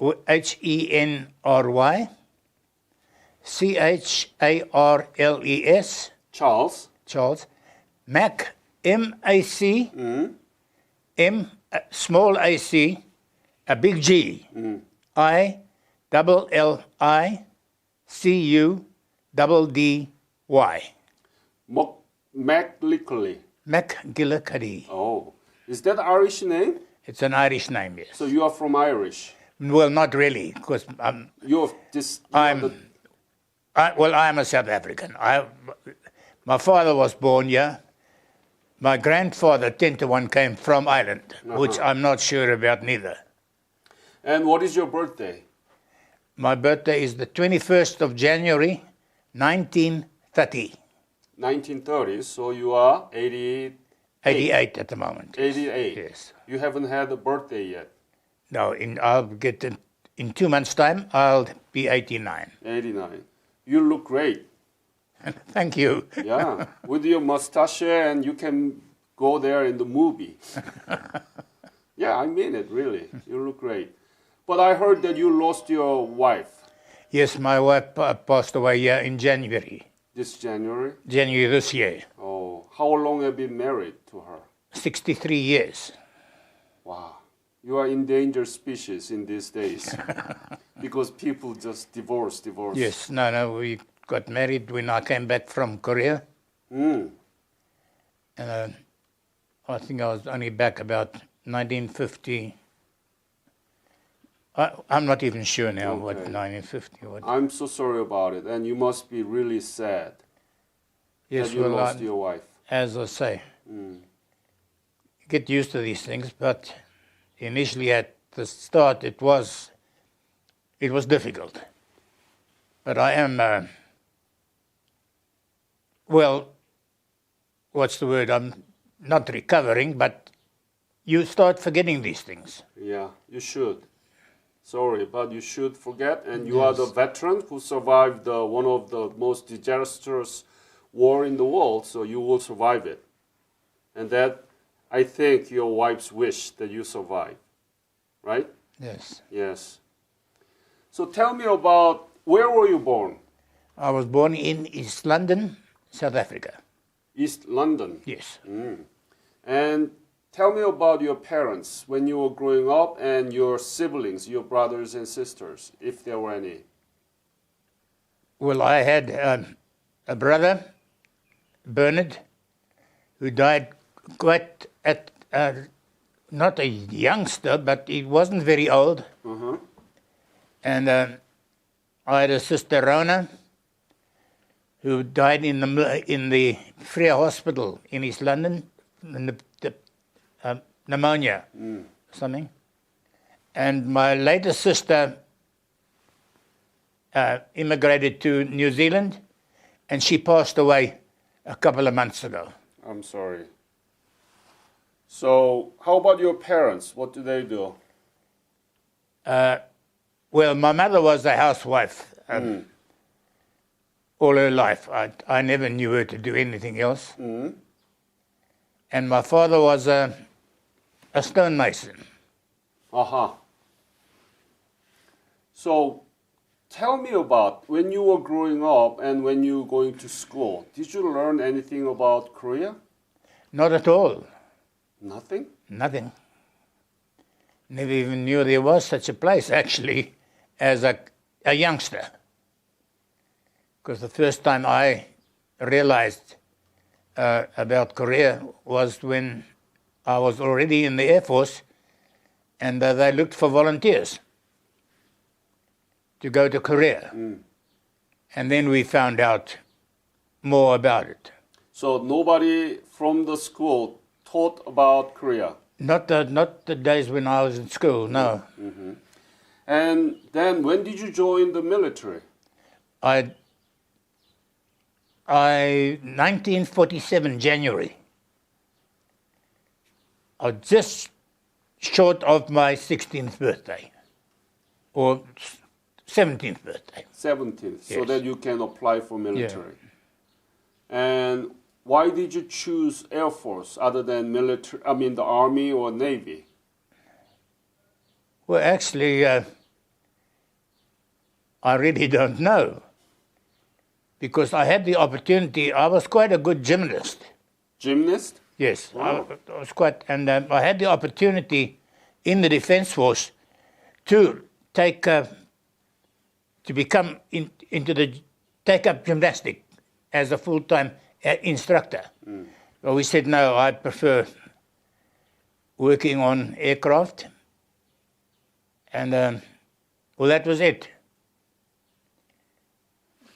Henry, Charles. Charles. Charles. Mac, M-A-C, small a-c, a big G, I-L-L-I-C-U-D-D-Y. MacGillicuddy. MacGillicuddy. Oh, is that Irish name? It's an Irish name, yes. So you are from Irish. Well, not really, because I'm a South African. My father was born here. My grandfather, 10 to 1, came from Ireland, which I'm not sure about neither. And what is your birthday? My birthday is the 21st of January, 1930. 1930, so you are 88. 88 at the moment. 88. Yes. You haven't had a birthday yet. No, I'll get in 2 months' time. I'll be 89. 89. You look great. Thank you. Yeah, with your mustache, and you can go there in the movie. Yeah, I mean it, really. You look great. But I heard that you lost your wife. Yes, my wife passed away here in January. This January? January this year. Oh, how long have you been married to her? 63 years. Wow. You are endangered species in these days. Because people just divorce. Yes, no, we got married when I came back from Korea. And I think I was only back about 1950. I'm not even sure now what 1950 was. I'm so sorry about it, and you must be really sad that you lost your wife. As I say, get used to these things, but initially at the start it was difficult. But I am, what's the word? I'm not recovering, but you start forgetting these things. Yeah, you should. Sorry, but you should forget, and you are the veteran who survived one of the most disastrous war in the world, so you will survive it. And that, I think, your wife's wish that you survive, right? Yes. Yes. So tell me about, where were you born? I was born in East London, South Africa. East London? Yes. And tell me about your parents when you were growing up and your siblings, your brothers and sisters, if there were any. Well, I had a brother, Bernard, who died quite at, not a youngster, but he wasn't very old. And I had a sister, Rona, who died in the Freya Hospital in East London, in the pneumonia, something. And my later sister immigrated to New Zealand, and she passed away a couple of months ago. I'm sorry. So how about your parents? What do they do? Well, my mother was a housewife all her life. I never knew her to do anything else. And my father was a stonemason. So tell me about when you were growing up and when you were going to school. Did you learn anything about Korea? Not at all. Nothing? Nothing. Never even knew there was such a place, actually, as a youngster. Because the first time I realized about Korea was when I was already in the Air Force, and they looked for volunteers to go to Korea. And then we found out more about it. So nobody from the school taught about Korea? Not the days when I was in school, no. And then when did you join the military? 1947, January. I was just short of my 16th birthday, or 17th birthday. 17th, so Yes. that you can apply for military. And why did you choose Air Force other than military? I mean, the Army or Navy? Well, actually, I really don't know. Because I had the opportunity, I was quite a good gymnast. Gymnast? Yes, Wow. I was quite, and I had the opportunity in the Defence Force to take, to become take up gymnastic as a full-time instructor. Well, we said, no, I prefer working on aircraft. And, well, that was it.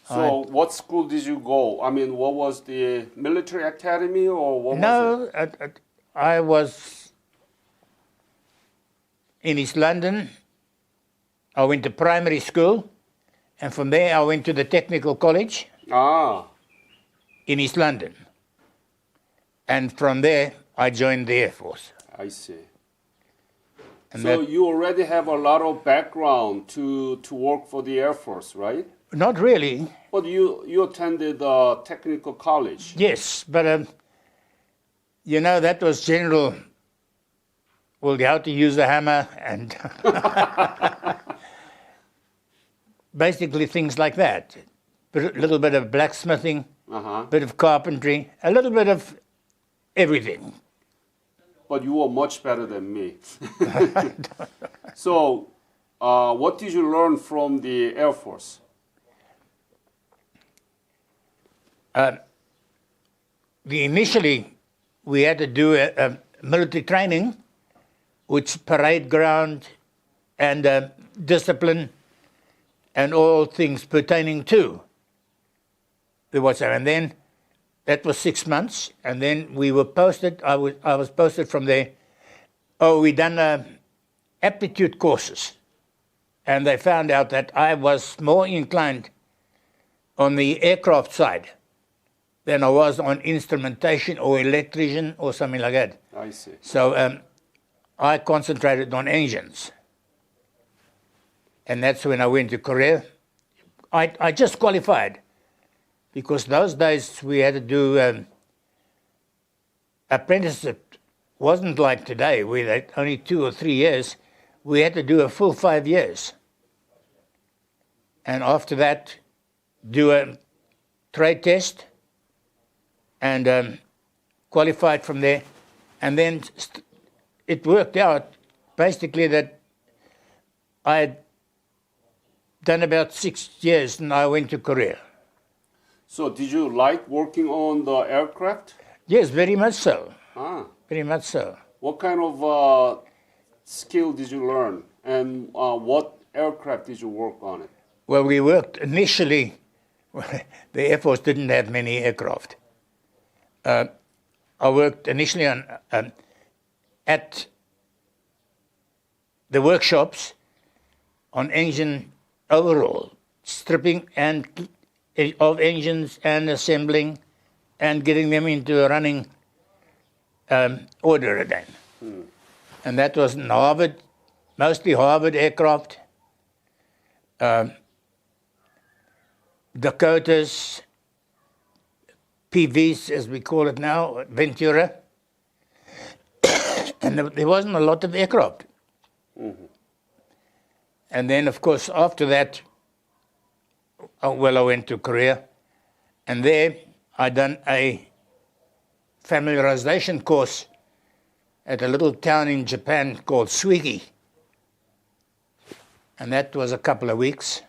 So what school did you go? I mean, what was the military academy or what was No, I was in East London. I went to primary school, and from there I went to the technical college it? Ah, in East London. And from there I joined the Air Force. I see. And So that, you already have a lot of background to work for the Air Force, right? not really, But you attended technical college. yes, but you know, that was general, well, how to use a hammer and basically things like that. A little bit of blacksmithing, Uh-huh. bit of carpentry, a little bit of everything. But you were much better than me. So, what did you learn from the Air Force? Initially, we had to do a military training, which parade ground and discipline and all things pertaining to the WhatsApp. And then that was 6 months, and then we were posted. I was posted from there. Oh, we done aptitude courses, and they found out that I was more inclined on the aircraft side than I was on instrumentation or electrician or something like that. I see. So I concentrated on engines, and that's when I went to Korea. I just qualified, because those days we had to do apprenticeship. Wasn't like today, we had only 2 or 3 years. We had to do a full 5 years. And after that, do a trade test and qualified from there. And then it worked out basically that I had done about 6 years and I went to Korea. So, did you like working on the aircraft? Yes, very much so. Ah. Very much so. What kind of skill did you learn? And what aircraft did you work on it? Well, we worked initially, the Air Force didn't have many aircraft. I worked initially on at the workshops on engine overhaul, stripping of engines and assembling and getting them into a running order again. And that was in Harvard, mostly Harvard aircraft, Dakotas, PVs as we call it now, Ventura, and there wasn't a lot of aircraft. And then, of course, after that, I went to Korea, and there I done a familiarization course at a little town in Japan called Suigi. And that was a couple of weeks.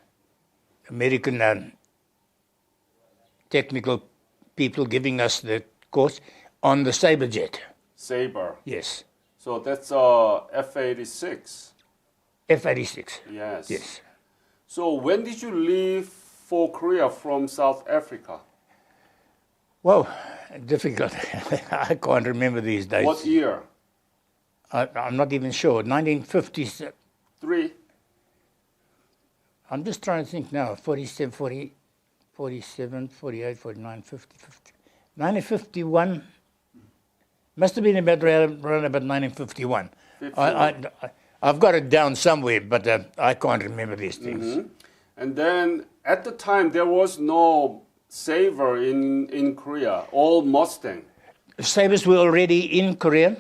American technical people giving us the course on the Sabre jet. Sabre. Yes. So that's F-86. F-86. Yes. Yes. So when did you leave for Korea from South Africa? Well, difficult. I can't remember these dates. What year? I'm not even sure. 1950s. 3. I'm just trying to think now. 47, 40, 47, 48, 49, 50, 50. 1951. Must have been about around about 1951. I've got it down somewhere, but I can't remember these things. Mm-hmm. And then at the time there was no Sabre in Korea, all Mustang. Sabres were already in Korea.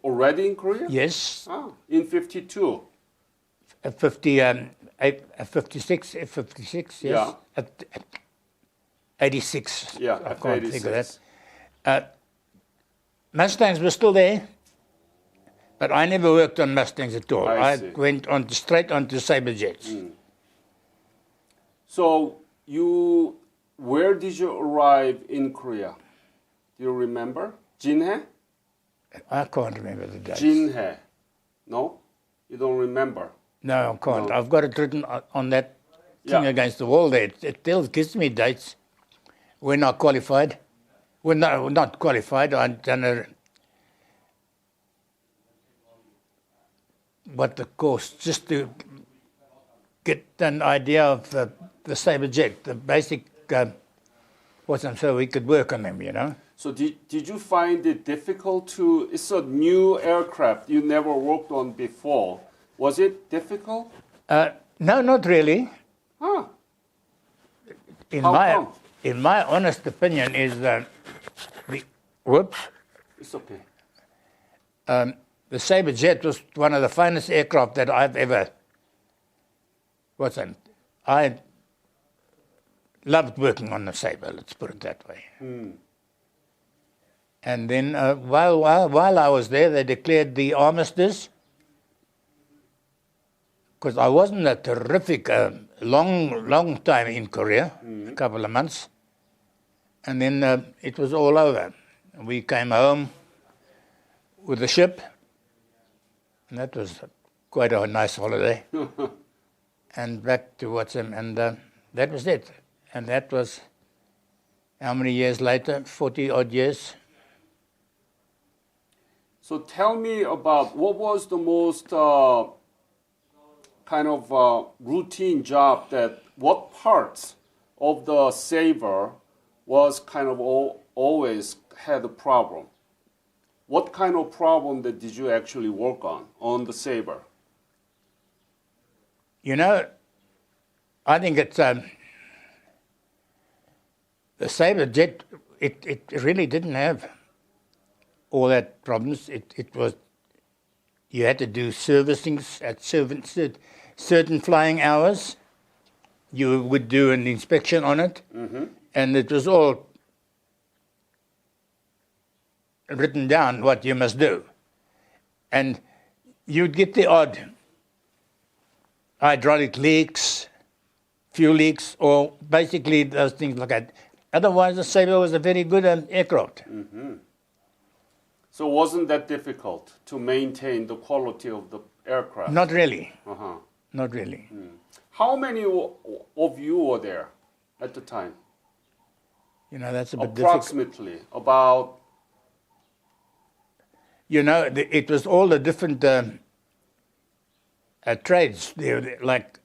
Already in Korea? Yes. Ah, in 52. a 50, a 56, a 56, yes. Yeah. At 86. Yeah, I can't think of F86. that. Mustangs were still there, but I never worked on Mustangs at all. I I see. went on straight onto Sabre jets. So where did you arrive in Korea? Do you remember? Jinhae? I can't remember the dates. Jinhae. No? You don't remember? No, I can't. No. I've got it written on that thing Yeah. against the wall there. It gives me dates when I qualified. Well, no, not qualified. I'd done the course just to get an idea of the Sabre jet, the basic so we could work on them, you know. So did you find it difficult to, it's a new aircraft you never worked on before. Was it difficult? No, not really. Huh. In How my come? in my honest opinion is that whoops. It's okay. The Sabre jet was one of the finest aircraft that I've ever. I loved working on the Sabre. Let's put it that way. And then while I was there, they declared the armistice because I wasn't a terrific long time in Korea, a couple of months, and then it was all over. We came home with the ship, and that was quite a nice holiday. And back to and that was it. And that was how many years later? 40-odd years. So tell me about what was the most routine job what parts of the Sabre was kind of always had a problem? What kind of problem that did you actually work on the Sabre? You know, I think it's the Sabre jet. It really didn't have all that problems. It was you had to do servicings at certain flying hours. You would do an inspection on it, and it was all written down what you must do, and you'd get the odd hydraulic leaks, fuel leaks, or basically those things like that. Otherwise, the Sabre was a very good aircraft. So wasn't that difficult to maintain the quality of the aircraft? Not really. Uh-huh. Not really. How many of you were there at the time? You know, that's a bit difficult. Approximately, about... You know, it was all the different trades, like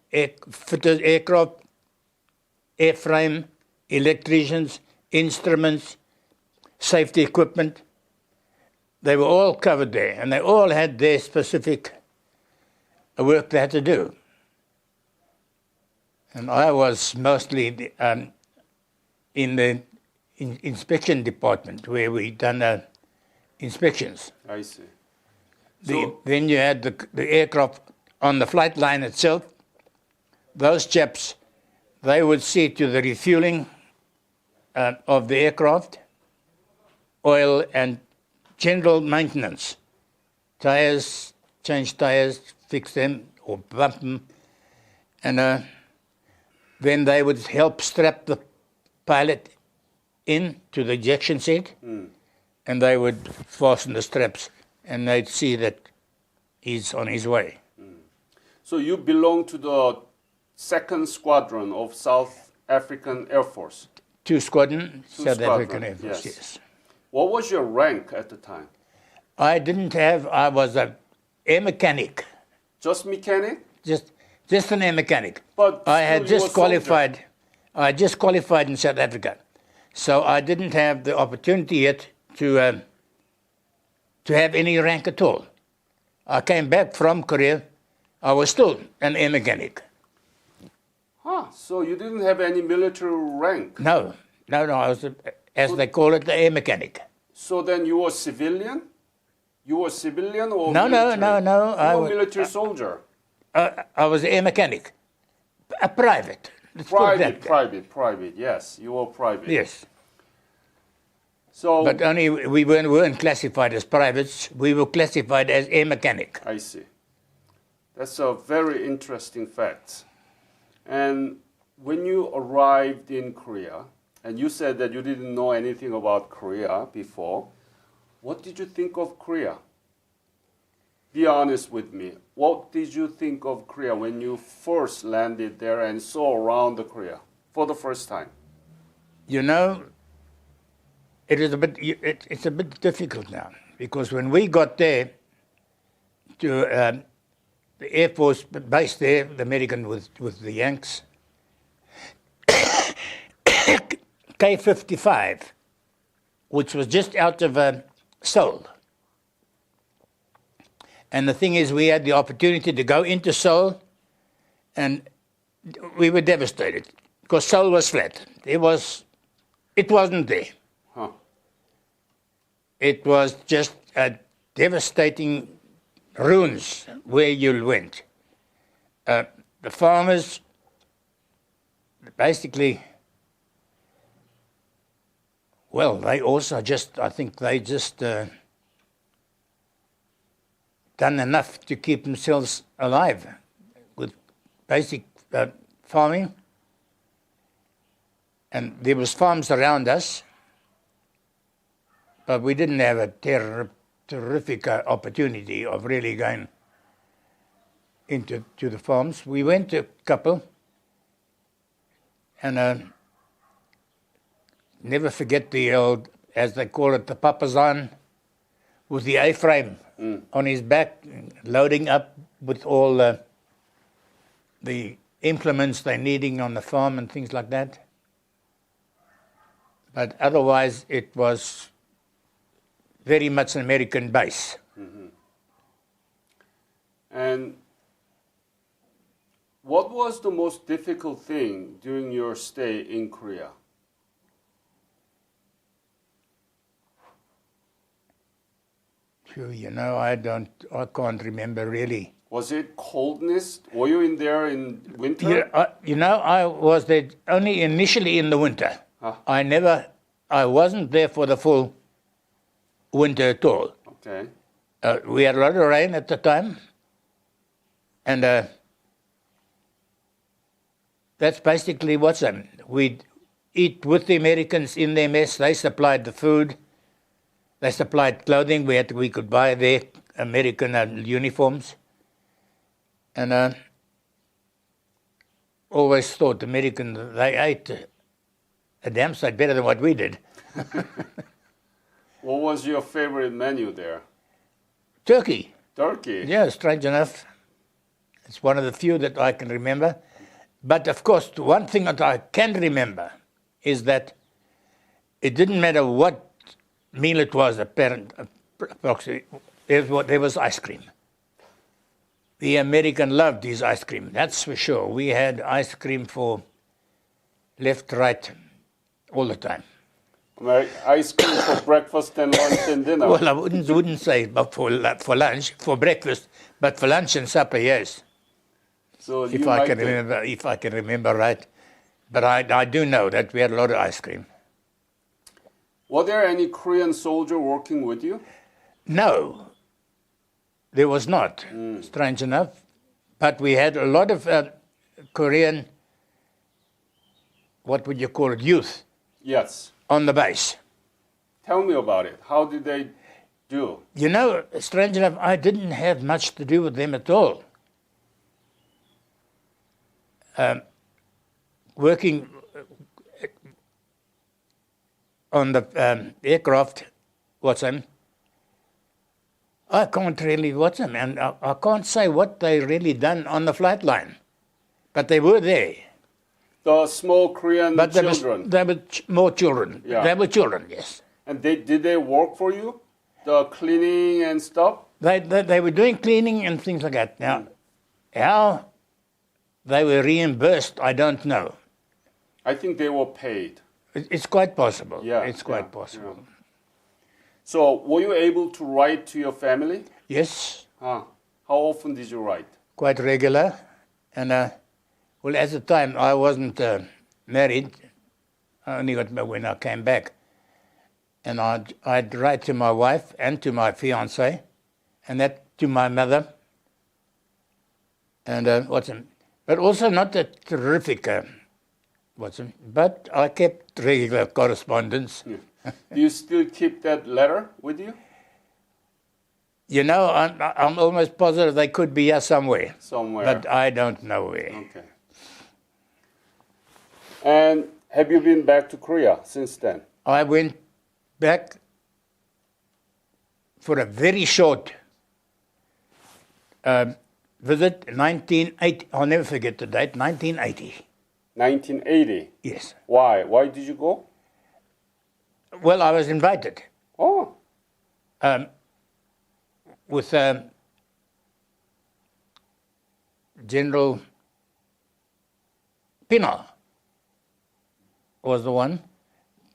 fitters, aircraft, airframe, electricians, instruments, safety equipment. They were all covered there, and they all had their specific work they had to do. And I was mostly in the inspection department where we done inspections. I see. Then you had the aircraft on the flight line itself. Those chaps, they would see to the refueling of the aircraft, oil and general maintenance. Tires, change tires, fix them or bump them. And then they would help strap the pilot in to the ejection seat, and they would fasten the straps, and they'd see that he's on his way. So you belong to the 2nd Squadron of South African Air Force? 2 Squadron, South Squadron, African Air Force, yes. What was your rank at the time? I was an air mechanic. Just mechanic? Just an air mechanic. But I had still you just were soldier. qualified. I just qualified in South Africa, so I didn't have the opportunity yet to have any rank at all. I came back from Korea. I was still an air mechanic. So you didn't have any military rank? No. I was, as they call it, the air mechanic. So then you were civilian? You were civilian or No. military? I You were was military soldier? I was an air mechanic, a private. Let's put it that way. Private. Yes, you were private. Yes. So, But only we weren't classified as privates. We were classified as air mechanic. I see. That's a very interesting fact. And when you arrived in Korea, and you said that you didn't know anything about Korea before, what did you think of Korea? Be honest with me. What did you think of Korea when you first landed there and saw around the Korea for the first time? You know, it's a bit difficult now, because when we got there to the Air Force base there, the American with the Yanks, K-55, which was just out of Seoul. And the thing is, we had the opportunity to go into Seoul, and we were devastated because Seoul was flat. It wasn't there. Huh. It was just a devastating ruins where you went. The farmers, basically, well, they also I think they just done enough to keep themselves alive with basic farming. And there was farms around us, but we didn't have a terrific opportunity of really going into the farms. We went to a couple, and never forget the old, as they call it, the papazan, with the A-frame on his back, loading up with all the implements they're needing on the farm and things like that. But otherwise, it was very much an American base. Mm-hmm. And what was the most difficult thing during your stay in Korea? You know, I can't remember really. Was it coldness? Were you in there in winter? Yeah, I was there only initially in the winter. Huh. I wasn't there for the full winter at all. Okay. We had a lot of rain at the time, and that's basically what's happened. We'd eat with the Americans in their mess. They supplied the food. They supplied clothing. We could buy their American uniforms. And always thought Americans, they ate a damn sight better than what we did. What was your favorite menu there? Turkey. Turkey? Yeah, strange enough. It's one of the few that I can remember. But of course, the one thing that I can remember is that it didn't matter what meal it was, approximately, there was ice cream. The American loved his ice cream, that's for sure. We had ice cream for left, right, all the time. Ice cream for breakfast and lunch and dinner? Well, I wouldn't say for lunch, for breakfast, but for lunch and supper, yes. So if I can remember right. But I do know that we had a lot of ice cream. Were there any Korean soldier working with you? No, there was not, strange enough. But we had a lot of Korean, what would you call it, youth. Yes. On the base. Tell me about it. How did they do? You know, strange enough, I didn't have much to do with them at all. Working on the aircraft, I can't really and I can't say what they really done on the flight line, but they were there. The small Korean children? They were more children. Yeah. They were children, yes. And did they work for you? The cleaning and stuff? They were doing cleaning and things like that. Now, how they were reimbursed, I don't know. I think they were paid. It's quite possible. Yeah, it's quite possible. Yeah. So, were you able to write to your family? Yes. How often did you write? quite regular. And, well, at the time, I wasn't married. I only got married when I came back. And I'd write to my wife and to my fiancée, and that to my mother. And but also not a terrific but I kept regular correspondence. Yeah. Do you still keep that letter with you? You know, I'm almost positive they could be here somewhere. Somewhere. But I don't know where. Okay. And have you been back to Korea since then? I went back for a very short visit, 1980. I'll never forget the date, 1980. 1980? Yes. Why? Why did you go? Well, I was invited. Oh. With General Pienaar was the one.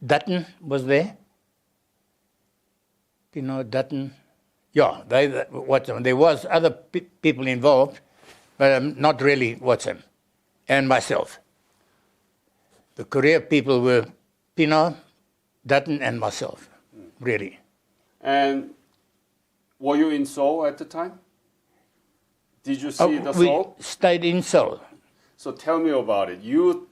Dutton was there. Pienaar, Dutton. Yeah, there was other people involved, but not really Watson and myself. The Korea people were Pienaar, Dutton, and myself, really. And were you in Seoul at the time? Did you see the Seoul? We stayed in Seoul. So tell me about it. You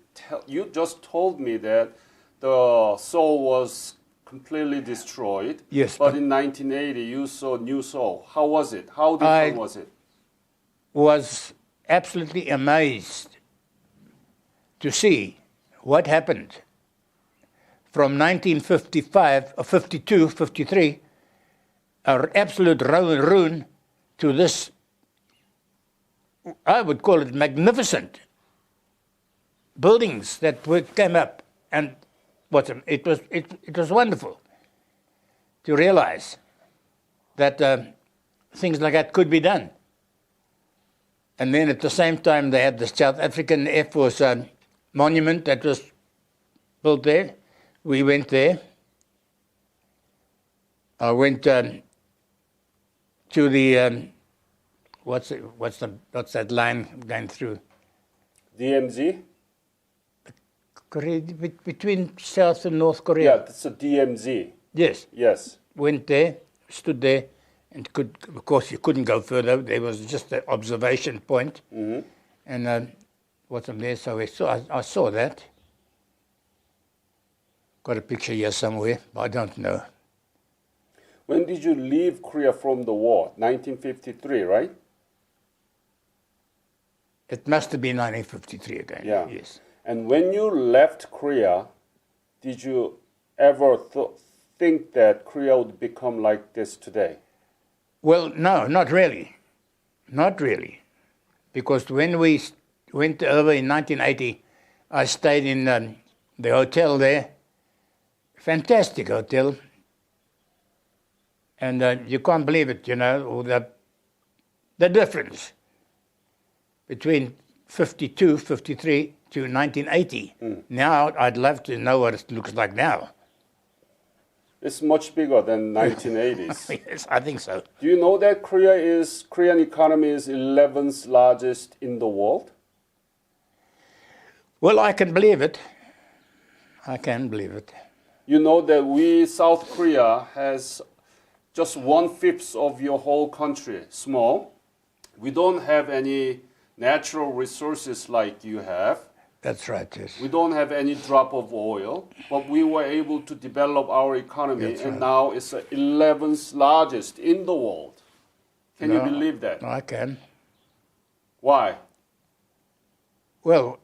just told me that the Seoul was completely destroyed. Yes. But in 1980, you saw New Seoul. How was it? How different was it? Was absolutely amazed to see what happened from 1955, or 52, 53, an absolute ruin to this, I would call it magnificent buildings that came up, and it was wonderful to realize that things like that could be done. And then at the same time, they had the South African Air Force monument that was built there. We went there. I went to the what's that line going through? DMZ? Korea, between South and North Korea. Yeah, that's a DMZ. Yes. Yes. Went there, stood there, and of course you couldn't go further. There was just an observation point. Mm-hmm. And wasn't there, so I saw that. Got a picture here somewhere, but I don't know. When did you leave Korea from the war? 1953, right? It must have been 1953 again. Yeah. Yes. And when you left Korea, did you ever think that Korea would become like this today? Well, no, not really. Not really. Because when we went over in 1980, I stayed in the hotel there. Fantastic hotel. And you can't believe it, you know, the difference between 52, 53 to 1980. Now, I'd love to know what it looks like now. It's much bigger than 1980s. Yes, I think so. Do you know that Korean economy is 11th largest in the world? Well, I can believe it. I can believe it. You know that South Korea has just 1/5 of your whole country, small. We don't have any natural resources like you have. That's right, yes. We don't have any drop of oil, but we were able to develop our economy, That's and right. now it's the 11th largest in the world. Can you believe that? I can. Why? Well,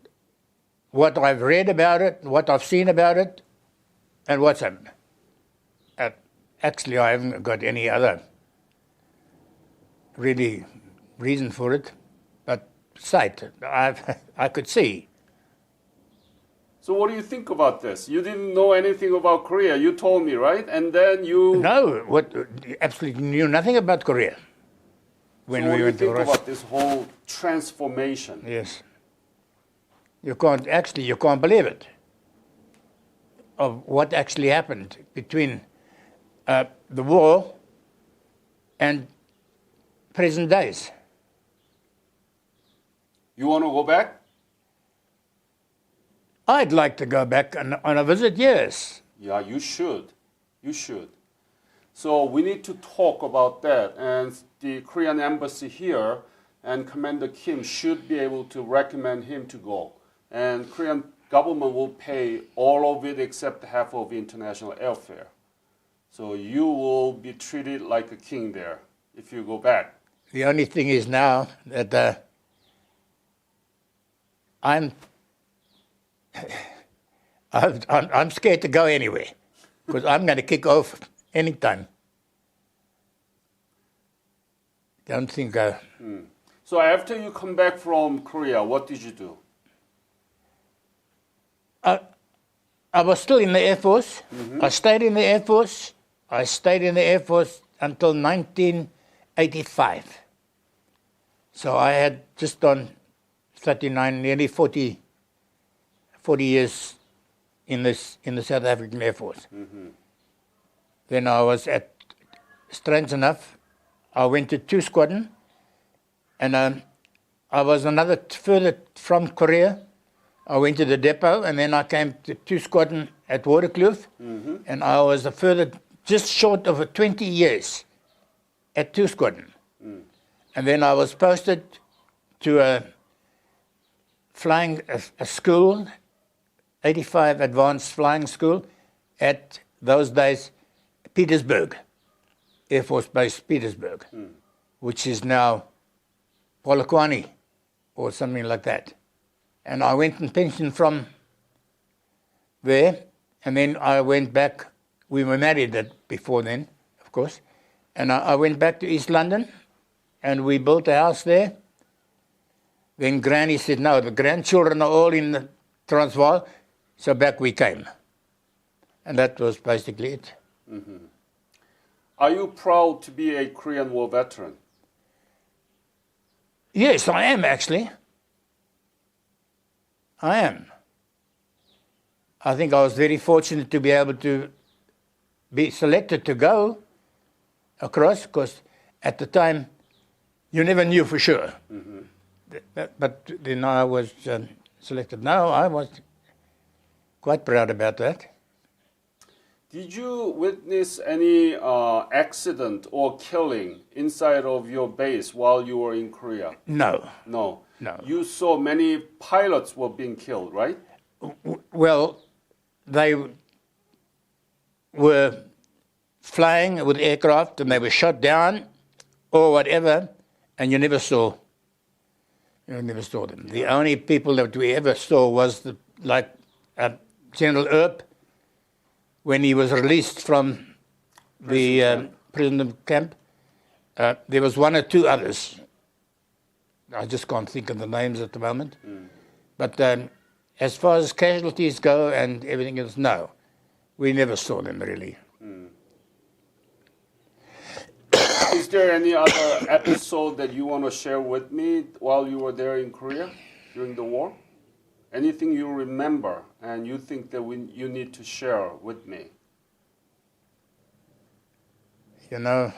what I've read about it, what I've seen about it, and what's happened. Actually, I haven't got any other really reason for it, but sight. I could see. So what do you think about this? You didn't know anything about Korea. You told me, right? And then you... No, absolutely knew nothing about Korea when So what we do you went to think Russia. about this whole transformation? Yes. You can't believe it, of what actually happened between the war and present days. You want to go back? I'd like to go back on a visit, yes. Yeah, you should. You should. So we need to talk about that. And the Korean embassy here and Commander Kim should be able to recommend him to go. And Korean government will pay all of it except half of international airfare. So you will be treated like a king there if you go back. The only thing is now that I'm scared to go anywhere because I'm going to kick off anytime. Don't think. So after you come back from Korea, what did you do? I was still in the Air Force. Mm-hmm. I stayed in the Air Force. I stayed in the Air Force until 1985. So I had just done 39, nearly 40 years in the South African Air Force. Mm-hmm. Then I was strange enough, I went to 2 Squadron, and I was further from Korea. I went to the depot, and then I came to 2 Squadron at Waterkloof, Mm-hmm. and I was a further just short of 20 years at 2 Squadron. Mm. And then I was posted to a school, 85 Advanced Flying School, at those days Petersburg, Air Force Base Petersburg, which is now Polokwane or something like that. And I went and pensioned from there, and then I went back. We were married before then, of course. And I went back to East London, and we built a house there. Then Granny said, no, the grandchildren are all in the Transvaal, so back we came. And that was basically it. Mm-hmm. Are you proud to be a Korean War veteran? Yes, I am actually. I am. I think I was very fortunate to be able to be selected to go across, because at the time you never knew for sure. Mm-hmm. But then I was selected. No, I was quite proud about that. Did you witness any accident or killing inside of your base while you were in Korea? No. No. No. You saw many pilots were being killed, right? Well, they were flying with aircraft and they were shot down or whatever, and you never saw them. The only people that we ever saw was General Earp, when he was released from the prison camp. There was 1 or 2 others. I just can't think of the names at the moment. But as far as casualties go and everything else, no. We never saw them, really. Is there any other episode that you want to share with me while you were there in Korea during the war? Anything you remember and you think that you need to share with me? You know,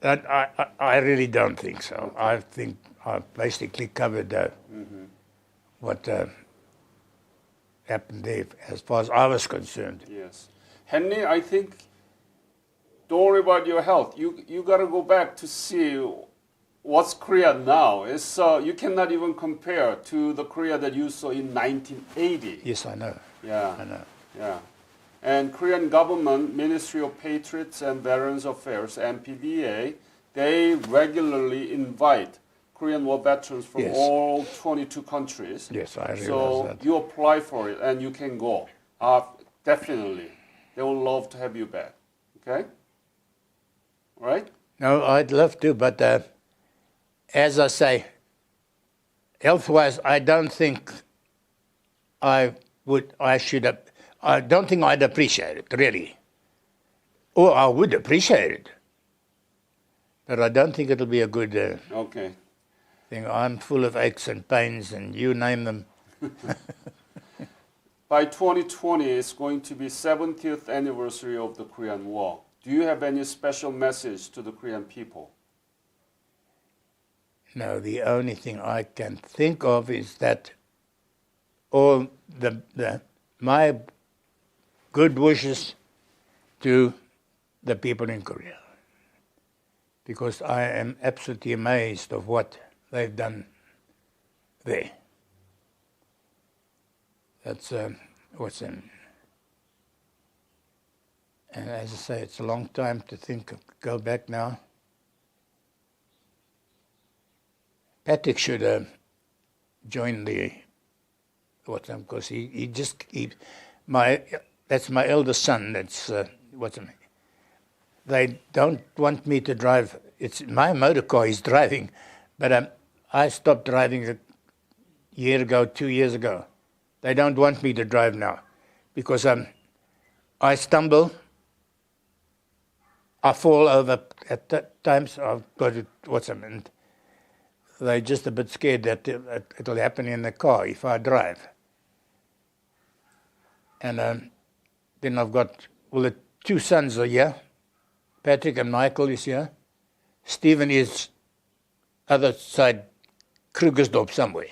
I really don't think so. I think I've basically covered what happened there as far as I was concerned. Yes. Henry, I think, don't worry about your health. You got to go back to see what's Korea now. It's you cannot even compare to the Korea that you saw in 1980. Yes, I know. Yeah. I know. Yeah. And Korean government, Ministry of Patriots and Veterans Affairs, MPVA, they regularly invite Korean War veterans from Yes. all 22 countries. Yes, I realize So that. you apply for it and you can go. Definitely. They would love to have you back. Okay? All right? No, I'd love to, but as I say, health-wise, I don't think I don't think I'd appreciate it, really. Or I would appreciate it. But I don't think it'll be a good Okay. thing. I'm full of aches and pains, and you name them. By 2020, it's going to be 70th anniversary of the Korean War. Do you have any special message to the Korean people? No, the only thing I can think of is that all my good wishes to the people in Korea, because I am absolutely amazed of what they've done there. That's what's in. And as I say, it's a long time to think of, go back now. Patrick should join the because that's my eldest son. That's they don't want me to drive. It's my motor car he's driving, but I stopped driving a year ago, 2 years ago. They don't want me to drive now because I stumble, I fall over at times. I've got to and they're just a bit scared that it'll happen in the car if I drive. And then I've got, the 2 sons are here. Patrick and Michael is here. Stephen is other side, Krugersdorp somewhere,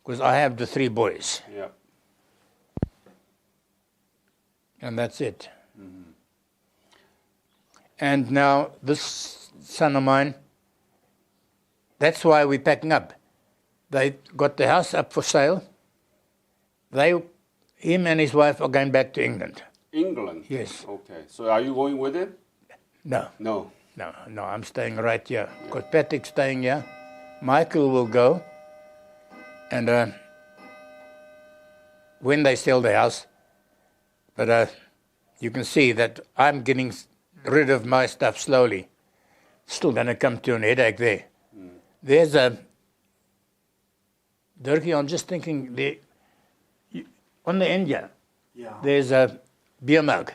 because I have the 3 boys. Yeah. And that's it. Mm-hmm. And now this son of mine, that's why we're packing up. They got the house up for sale. Him and his wife are going back to England. England? Yes. Okay. So are you going with it? No. No. No, I'm staying right here. Because Patrick's staying here. Michael will go. And when they sell the house, but you can see that I'm getting rid of my stuff slowly. Still going to come to an headache there. There's Dirkie, I'm just thinking, on the end here, there's a beer mug.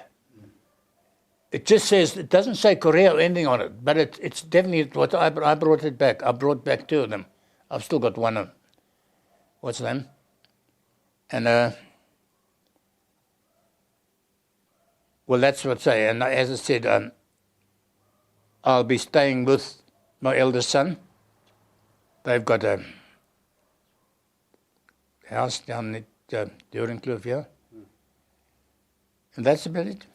It just says, it doesn't say Korea or anything on it, but it's definitely what I brought it back. I brought back 2 of them. I've still got one of, what's them? And, well, that's what I say. And as I said, I'll be staying with my eldest son. They've got a house down at Durenkloof here. And that's about it.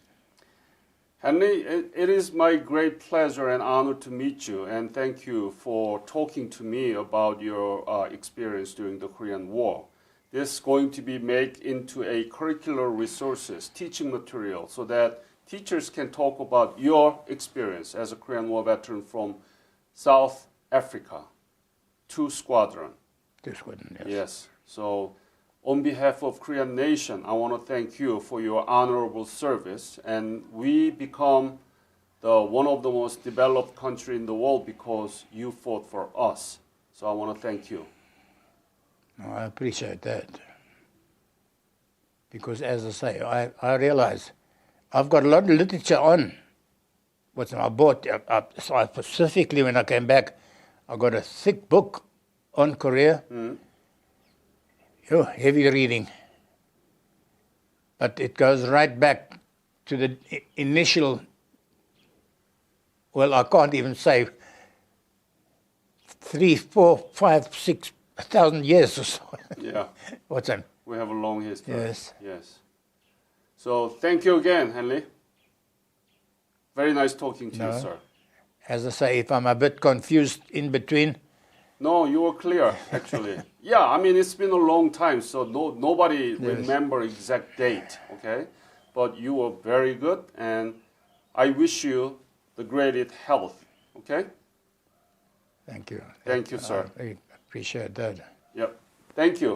Henry, it is my great pleasure and honor to meet you, and thank you for talking to me about your experience during the Korean War. This is going to be made into a curricular resources, teaching material, so that teachers can talk about your experience as a Korean War veteran from South Africa. 2 squadron. 2 squadron, yes. Yes. So, on behalf of Korean nation, I want to thank you for your honorable service, and we become one of the most developed country in the world because you fought for us. So I want to thank you. No, I appreciate that. Because as I say, I realize I've got a lot of literature on what I bought. So I specifically, when I came back, I got a thick book on Korea. Heavy reading. But it goes right back to the initial, well, I can't even say 3, 4, 5, 6,000 years or so. Yeah. What's that? We have a long history. Yes. Yes. So thank you again, Henley. Very nice talking to you, sir. As I say, if I'm a bit confused in between. No, you were clear, actually. Yeah, I mean, it's been a long time, so nobody remember exact date, okay? But you were very good, and I wish you the greatest health, okay? Thank you. Thank you, sir. I appreciate that. Yep. Thank you.